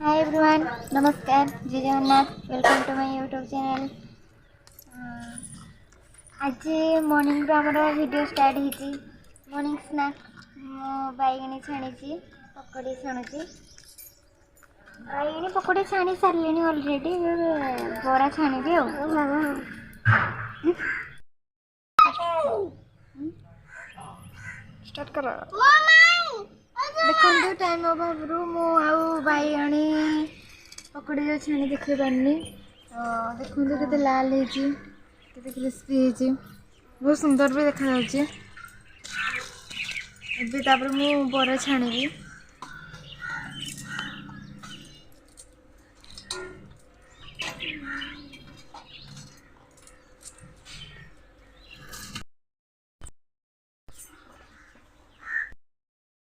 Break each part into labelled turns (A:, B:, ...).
A: हाय everyone, नमस्कार, जय Jagannath. Welcome to my YouTube channel. आज मॉर्निंग रो हमर वीडियो स्टार्ट होती। मॉर्निंग स्नैक मो बैगणी छाणी पकोड़ी छाणुची। बैगणी पकोड़ी छाणी सारे ऑलरेडी बरा छाणी स्टार्ट कर। देखो टाइम अभाव मु आईगणी पकोड़ी जो छाणी देखी पारनी। देखो के लाल हो क्रिस्पी हो बहुत सुंदर भी देखा मु बरा छाणी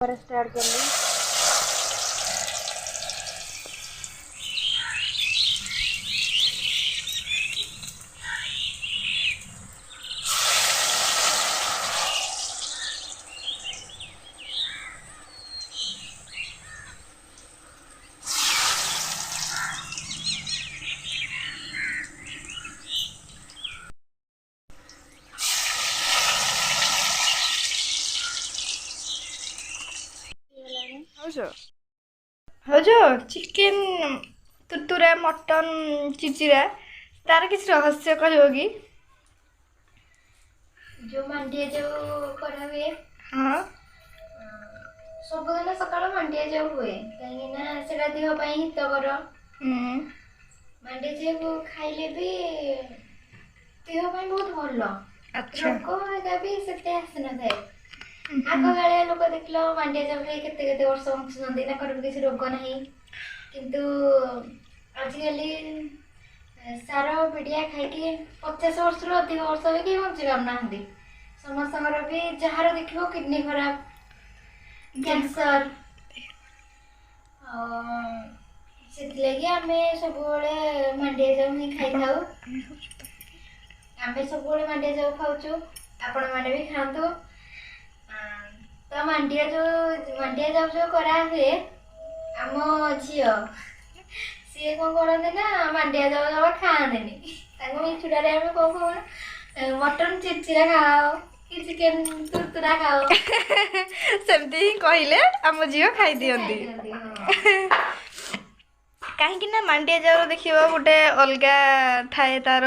A: बरा स्टार्ट कर
B: जो चिकेन तुरतुरा मटन चिचिरा तार किसी रहस्य कहोगी
A: जो मंडिया जो करा हुए।
B: हाँ
A: सबुदिन सकाळ मंडिया जो हुए कहीं सेटा देह ପାଇଁ हितकर। मंडिया जो खाइले भी देह ପାଇଁ बहुत भल।
B: अच्छा
A: रोग भी सेते आसी न थाए। आग कालिया लोक देखल मंडिया जाऊ खाई केते केते वर्ष बंचुଛନ୍ତି ना किसी रोग नहीं। किंतु आजिकली सार पिड़िया खाई 50 वर्ष रु अधिक वर्ष भी कहीं बंची पारना। समस्त भी जार देख किडनी खराब कैंसर से आम सब मंडिया जाऊ ही खाई था। आम सब मंडिया जाऊ खाऊ आपण मैंने भी खातु। तो मंडिया जाऊ जो करा हुए आम झील सी कौन करते ना मंडिया जाऊ जमा खाते छुटारे आम कौन कौन मटन चिरचिरा खाओ कि चिकेन तुरतुरा खाओ
B: सेमती ही कहले आम झील खाई दियंती। कहीं ना मांडिया जाऊ देखिए गोटे अलग थाए तार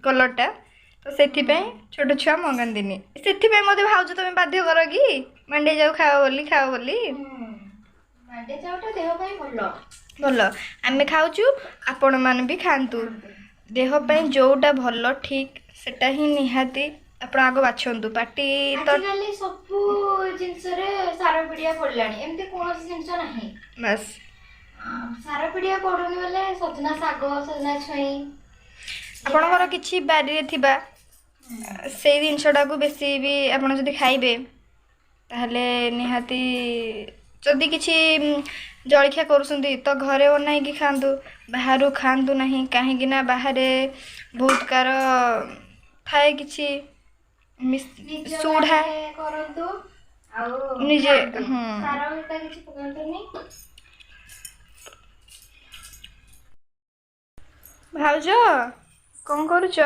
B: कलरटा तो से छोट छुआ मंगानी से मत भाज तुम बाध्य कर कि मांडिया जाऊ खाओ बोली भल आम खाऊचु आपण मान भी खातु देहपाई जोटा भल ठीक सेटा ही निहाती आपण आग बाछंतु पार्टी
A: तो सब जिनस सार पिड़िया पड़लानी एमती कौन जिनस नहीं
B: बस
A: सार पिड़िया पड़ुनी बोले सजना साग सजना छुई
B: आपणकर किछि बारी रे थिबा से जिनसटा को बेसी भी आपण जदि खाइबे ताहले निहाती जदि किछि जलखिया करूसंती तो घरे बनाई कि खांतु बाहर खांतु नहीं कहीं ना बाहर बहुत कार थाए किछि सुढ़ा
A: करंतु आ
B: निजे
A: सारा मिटा किछि पकांतुनी।
B: भाउज कौन करुच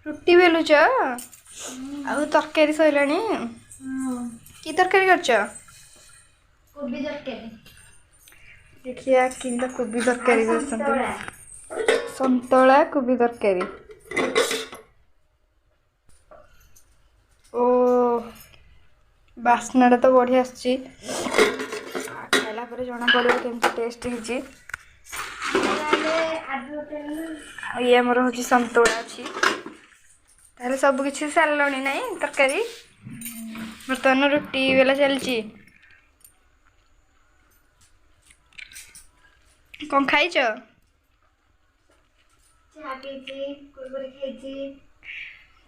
B: रुटी बेलुच आ तरकारी सैलानी कि तरकारी करछ
A: कोबी तरकारी
B: देखिया किंदा कोबी तरकारी संतोला कोबी तरकारी ओ बास्नाटा तो बढ़िया आसची खाइला पर जना पड़ो केमती टेस्ट हिची। ये आमर हूँ संतोला अच्छी ताहले सब किसी सारे ना तरकारी बर्तमान रुटी बेला चलची कौन खाइच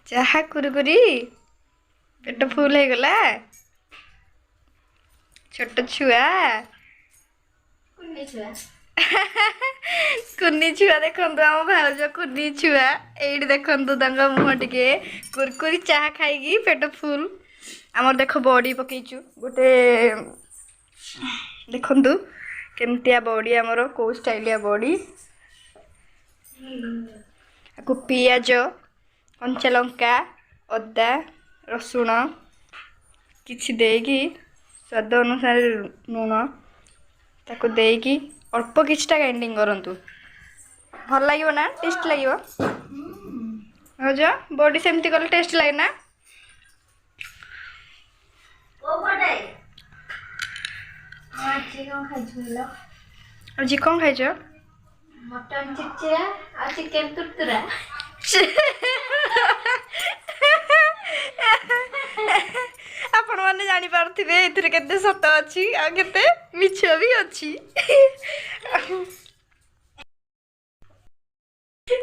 B: चाहा कुरकुरी पेट फुल हो गला छोट छुआ कुन्नी छुआ देखु आम भाज कुन्नी छुआ ये देखु मुह टे कुरकुरी चाह खाई पेट फुल आमर देख बड़ी पकईचु गोटे देखंतु केमतिया बॉडी आमर को स्टाइलिया बॉडी आकु पियाज कंचा लंका अदा रसुण किछि देकी स्वाद अनुसार लुण ताको देकी अल्प किछटा ग्राइंडिंग करंतु भल लागिवो ना टेस्ट लागिवो भाउज बॉडी सेमती कले टेस्ट लागे ना आज कौन खाइछ
A: मटन चिचिरा आ चिकन तुरतुरा
B: आपण माने जानी पारथिबे एथिरे केते सत अछि आ केते मिछ भी अछि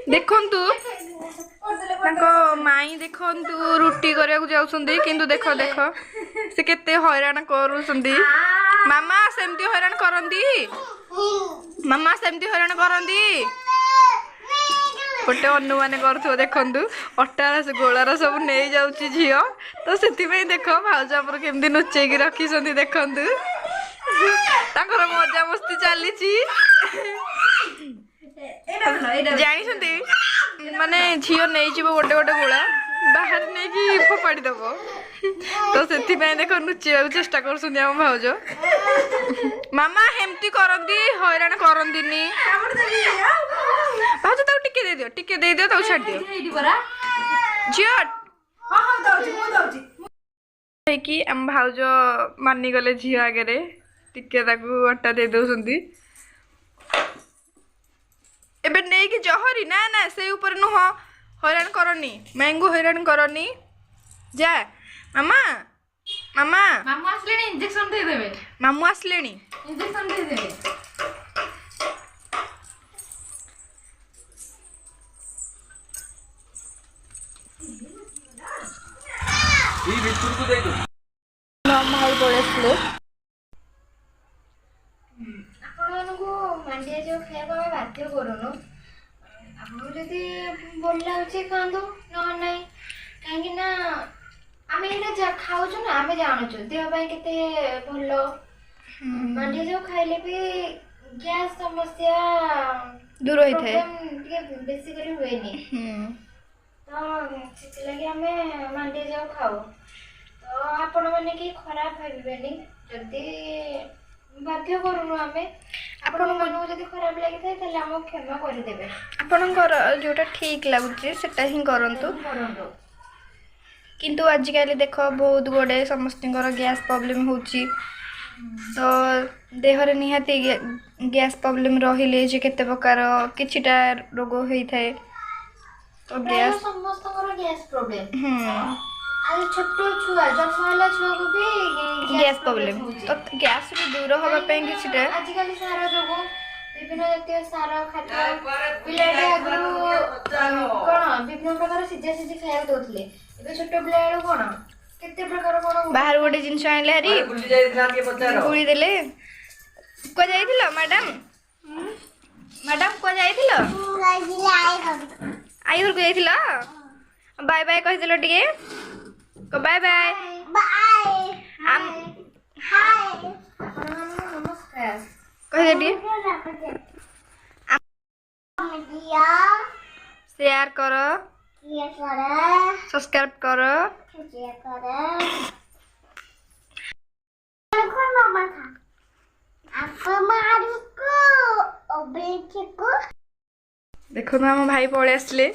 B: देखंतु ताको माई देखंतु रुटी करिया को जाउसंदी किंतु देखो देखो से केते हैरान करूसंदी मामा सेमती हैरान करंदी मामा सेमती हैरान करंदी गोटे अनु मैंने करूँ देखु अटार से गोलार सब नहीं जाऊँगी झील तो से देख भाउज आमर केमती लुचेक रखी देखु मजा मस्ती चली जानी माने झील नहीं गोटे गोटे गोला बाहर नहीं कि फोपाड़ी दब तो से देख लुचेवा चेष्टा कर भाउज मामा हेमती करती हैरान करती भाउज ताऊ टिके दे दियो ताऊ छाड़ दियो झियो कि हम भाउज मानी गले झियो आगे टिके ताकू अट्टा दे दउसंदी एबे नहीं कि जहरी ना ना से ऊपर नुह हैरान करनी मैंगो हैरान करनी जा मामा मामा
A: मामू आसले इंजेक्शन दे देबे
B: मामू आसले
A: इंजेक्शन दे देबे
C: ई बिस्कुट को दे दो
B: मामा भाई पळेसले
A: आपको मांडिया जो खाଇବା ଆମେ ବାଧ୍ୟ କରୁନୁ ଆପଣଙ୍କୁ ଯଦି ଭଲ ଲାଗୁଛି ଖାଆନ୍ତୁ ନହେଲେ ନାହିଁ କାହିଁକି ନା ଆମେ ଏଇଟା ଯାହା ଖାଉଛୁ ନା ଆମେ ଜାଣୁଛୁ ଦେହ ପାଇଁ କେତେ ଭଲ ମାଣ୍ଡିଆ ଯୋଉ ଖାଇଲେ ବି ଗ୍ୟାସ୍ ସମସ୍ୟା
B: दूर होइଥାଏ
A: ଟିକେ ବେଶୀ କରି ହୁଏନି ତ ସେଥିଲାଗି ଆମେ ମାଣ୍ଡିଆ ଯାଉ ଖାଉ ତ ଆପଣମାନେ କେହି ଖରାପ ଭାବିବେନି ଯଦି ବାଧ୍ୟ କରୁନୁ ଆମେ ଆପଣମାନଙ୍କୁ ଯଦି ଖରାପ ଲାଗିଥାଏ ତାହେଲେ ଆମକୁ କ୍ଷମା କରିଦେବେ
B: ଆପଣଙ୍କର जोटा ठीक लाଗୁଛି सेटा ही करंतु
A: କରନ୍ତୁ
B: किंतु आजिकल देख बहुत गुड़े समस्तर गैस प्रॉब्लम होची तो देहरे निहाती गैस प्रॉब्लम रहिले जे केते प्रकार किछिटा रोग होइଥାଏ तो गैस
A: ସମସ୍ତଙ୍କର ଗ୍ୟାସ୍ ପ୍ରୋବ୍ଲେମ୍ ଆଉ ଛୋଟ ଛୁଆ ଜନ୍ମ ହେଲା ଛୁଆକୁ ବି
B: गैस प्रॉब्लम तो गैस ରୁ दूर ହବା ପାଇଁ କିଛିଟା
A: ଆଜିକାଲି ସାର ଯୋଗୁ ବିଭିନ୍ନ ଜାତୀୟ ସାର ଖାଦ୍ୟ ପିଲାଟି ଆଗରୁ କଣ ବିଭିନ୍ନ ପ୍ରକାର ସିଝା ସିଝି ଖାଇବାକୁ ଦଉଥିଲେ ଏବେ ଛୋଟ ପିଲା ବେଳୁ କଣ କେତେ ପ୍ରକାର କଣ
B: बाहर गोटे जिनस आइले हरी
C: बुली जाई ना के पचारो
B: गुड़ी देले को जाइथिलो मैडम मैडम को जाइथिलो आई घर को जाइथिलो बाय बाय कहि दिलो टिके को बाय बाय
A: बाय
B: हम
A: नमस्कार
B: कहि दे टिके शेयर करो सब्सक्राइब करो देखो ना हम भाई पळे आसले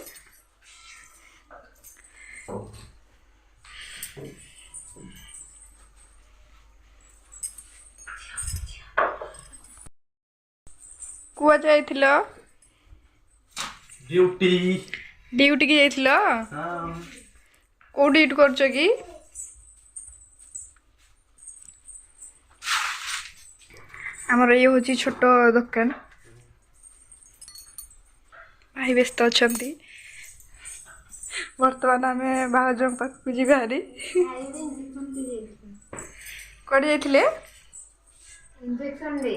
B: कुआ जाइथिलो
C: ड्यूटी
B: ड्यूटी की जाइथिलो
C: हां
B: को ड्यूटी करछो की हमर ये होची छोटो दुकान भाई व्यस्त अछंती वर्तमान आमे बाहर पाख जी बाहरी कड़ी जाइथिले
A: इंजेक्शन दे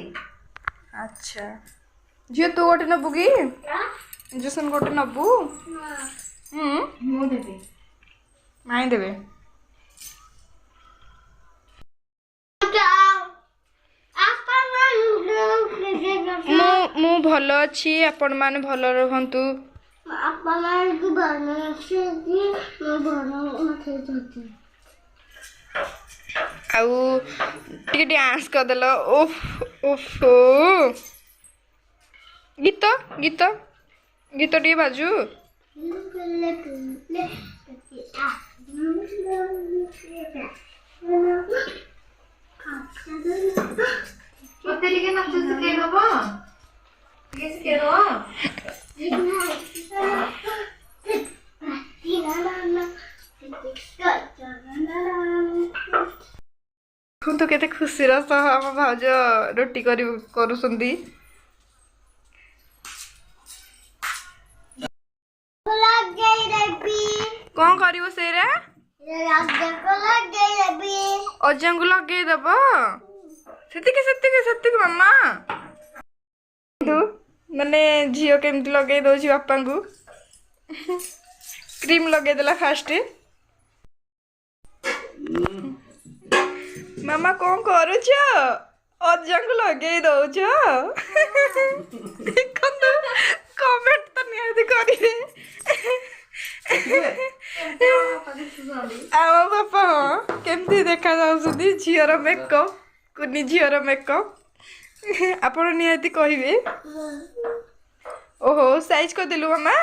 B: अच्छा झियो तू गोटे नबू की इंजेक्शन गोटे नबू
A: मु देबे
B: माई देबे
A: अपन
B: ମୁଁ ଭଲ ଅଛି ଆପଣ ମାନେ ଭଲ ରୁହନ୍ତୁ
A: ଆପଣମାନଙ୍କୁ ଭଲ ଅଛି କି ମୁଁ ଭଲ ଅଛି
B: ଆଉ ଟିକେ ଡ୍ୟାନ୍ସ କରିଦେଲ ଓଫ ଓଫୋ ଗୀତ ଗୀତ ଗୀତ ଟିକେ ବାଜୁ
A: ମତେ ଟିକେ ନାଚ ଶିଖେଇଦବ ଟିକେ ଶିଖେଇଦବ
B: ଦେଖନ୍ତୁ କେତେ ଖୁସିର ସହ ଆମ ଭାଉଜ ରୁଟି କରୁଛନ୍ତି କଣ କରିବ ସେଇରା ଅଜାଙ୍କୁ ଲଗେଇଦବ ସେତିକି ସେତିକି ସେତିକି ମାମା ମାନେ ଝିଅ କେମିତି ଲଗେଇ ଦଉଛି ବାପାଙ୍କୁ କ୍ରିମ ଲଗେଇଦେଲା ଫାଷ୍ଟ ମାମା କଣ କରୁଛ ଅଜାଙ୍କୁ ଲଗେଇ ଦଉଛ ଦେଖନ୍ତୁ କମେଣ୍ଟ ତ ନିହାତି କରିବେ ଆମ ବାପା ହଁ କେମିତି ଦେଖା ଯାଉଛନ୍ତି ଝିଅର ମେକଅପ କୁନି ଝିଅର ମେକଅପ ଆପଣ ନିହାତି କହିବେ ଓହୋ ସାଇଜ କରିଦେଲୁ ମାମା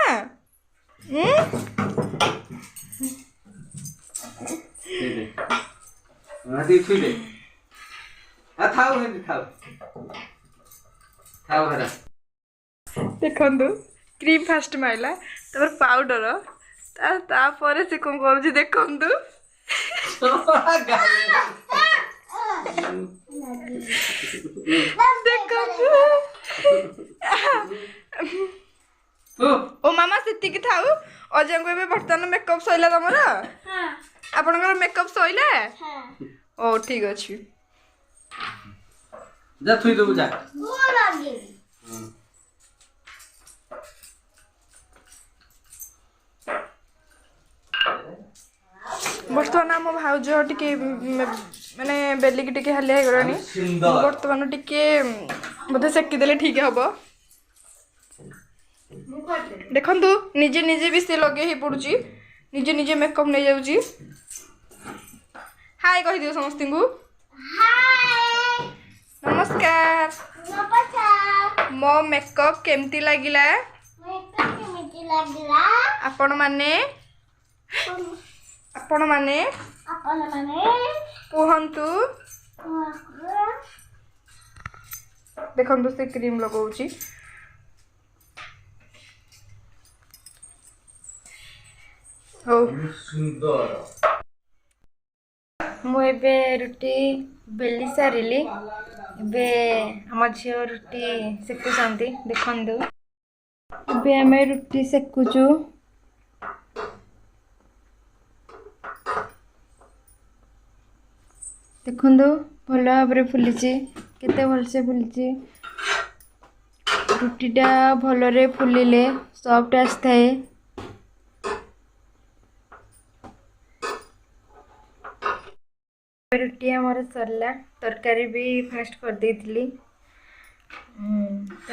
B: ଦେଖନ୍ତୁ କ୍ରିମ ଫାଷ୍ଟ ମାଇଲା ତାପରେ ପାଉଡର ତାପରେ ସେ କଣ କରୁଛି ଦେଖନ୍ତୁ ଦେଖନ୍ତୁ ଓ ମାମା ସେତିକି ଥାଉ ଅଜାଙ୍କୁ ଏବେ ବର୍ତ୍ତମାନ ମେକଅପ୍ ସଇଲା ତମର ଆପଣଙ୍କର ମେକଅପ୍ ସଇଲା ଓ ଠିକ ଅଛି
C: ଯା ଥୁଇ ଦବୁ ଯା
B: ବର୍ତ୍ତମାନ ଆମ ଭାଉଜ ଟିକେ ମାନେ ବେଲିକି ଟିକେ ହାଲିଆ ହେଇଗଲାଣି ବର୍ତ୍ତମାନ ଟିକେ ବୋଧେ ସେକିଦେଲେ ଠିକ ହବ ଦେଖନ୍ତୁ ନିଜେ ନିଜେ ବି ସେ ଲଗେଇ ହେଇ ପଡୁଛି ନିଜେ ନିଜେ ମେକଅପ୍ ନେଇଯାଉଛି ହାय କହିଦିଅ ସମସ୍ତଙ୍କୁ ନମସ୍କାର ମୋ ମେକଅପ୍ କେମିତି ଲାଗିଲା ଆପଣ ମାନେ କୁହନ୍ତୁ ଦେଖନ୍ତୁ ସେ କ୍ରିମ ଲଗାଉଛି ହଉ ମୁଁ ଏବେ ରୁଟି ବେଲି ସାରିଲି ଏବେ ଆମ ଝିଅ ରୁଟି ସେକୁଛନ୍ତି ଦେଖନ୍ତୁ ଏବେ ଆମେ ରୁଟି ସେକୁଛୁ ଦେଖନ୍ତୁ ଭଲ ଭାବରେ ଫୁଲିଛି କେତେ ଭଲସେ ଫୁଲିଛି ରୁଟିଟା ଭଲରେ ଫୁଲିଲେ ସଫ୍ଟ ଆସିଥାଏ ରୁଟି ଆମର ସରିଲା ତରକାରୀ ବି ଫାଷ୍ଟ କରିଦେଇଥିଲି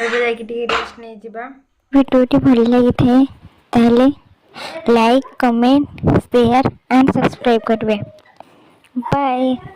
B: ଏବେ ଯାଇକି ଟିକେ ରେଷ୍ଟ ନେଇଯିବା
D: भिडियोटी भल लगी ताले like comment share and subscribe करेंगे बाय।